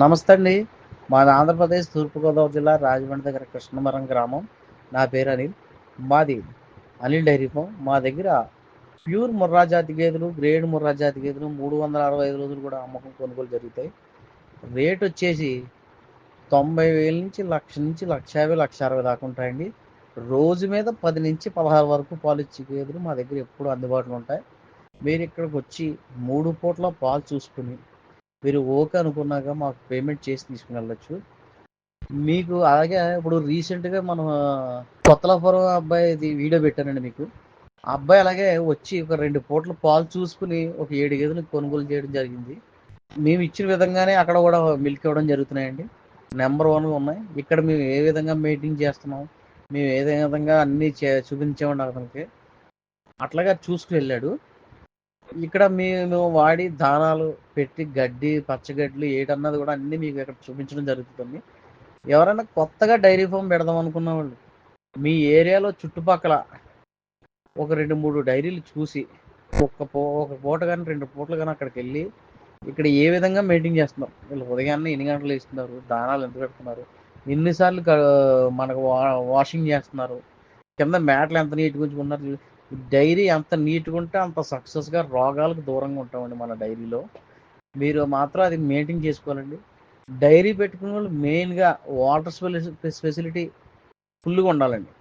నమస్తే అండి. మాది ఆంధ్రప్రదేశ్ తూర్పుగోదావరి జిల్లా రాజమండ్రి దగ్గర కృష్ణవరం గ్రామం. నా పేరు అనిల్. మాది అనిల్ డైరీ ఫామ్. మా దగ్గర ప్యూర్ ముర్రా జాతి గేదెలు, గ్రేడ్ ముర్రా జాతి గేదెలు 365 రోజులు కూడా అమ్మకం కొనుగోలు జరుగుతాయి. రేట్ వచ్చేసి 90,000 నుంచి 1,00,000 నుంచి 1,50,000, 1,60,000 దాకా ఉంటాయండి. రోజు మీద 10 నుంచి 16 వరకు పాలు ఇచ్చే గేదెలు మా దగ్గర ఎప్పుడు అందుబాటులో ఉంటాయి. మీరు ఇక్కడికి వచ్చి 3 పూట్ల పాలు చూసుకుని మీరు ఓకే అనుకున్నాక మాకు పేమెంట్ చేసి తీసుకుని వెళ్ళొచ్చు. మీకు అలాగే ఇప్పుడు రీసెంట్గా మనం కొత్తలాపురం అబ్బాయిది వీడియో పెట్టానండి మీకు. ఆ అబ్బాయి అలాగే వచ్చి ఒక 2 పూట్ల పాలు చూసుకుని ఒక 7 గేదెలు కొనుగోలు చేయడం జరిగింది. మేము ఇచ్చిన విధంగానే అక్కడ కూడా మిల్క్ ఇవ్వడం జరుగుతున్నాయండి. నెంబర్ 1గా ఉన్నాయి. ఇక్కడ మేము ఏ విధంగా మెయింటైన్ చేస్తున్నాం, మేము ఏ విధంగా అన్నీ చూపించామండి అతనికి. అట్లాగా చూసుకుని వెళ్ళాడు. ఇక్కడ మేము వాడి దానాలు పెట్టి గడ్డి, పచ్చగడ్డలు ఏటన్నది కూడా అన్నీ మీకు ఇక్కడ చూపించడం జరుగుతుంది. ఎవరైనా కొత్తగా డైరీ ఫామ్ పెడదాం అనుకున్న వాళ్ళు మీ ఏరియాలో చుట్టుపక్కల ఒక 2-3 డైరీలు చూసి ఒక పూట కానీ 2 పూటలు కానీ అక్కడికి వెళ్ళి ఇక్కడ ఏ విధంగా మెయింటైన్ చేస్తున్నాం, వీళ్ళు ఉదయాన్నే ఎన్ని గంటలు వేస్తున్నారు, దానాలు ఎంత పెడుతున్నారు, ఎన్నిసార్లు మనకు వాషింగ్ చేస్తున్నారు, కింద మేటలు ఎంత నీట్గా ఉంచుకున్నారు, డైరీ ఎంత నీట్గా ఉంటే అంత సక్సెస్గా రోగాలకు దూరంగా ఉంటామండి మన డైరీలో. మీరు మాత్రం అది మెయింటైన్ చేసుకోవాలండి. డైరీ పెట్టుకునే వాళ్ళు మెయిన్గా వాటర్ ఫెసిలిటీ ఫుల్గా ఉండాలండి.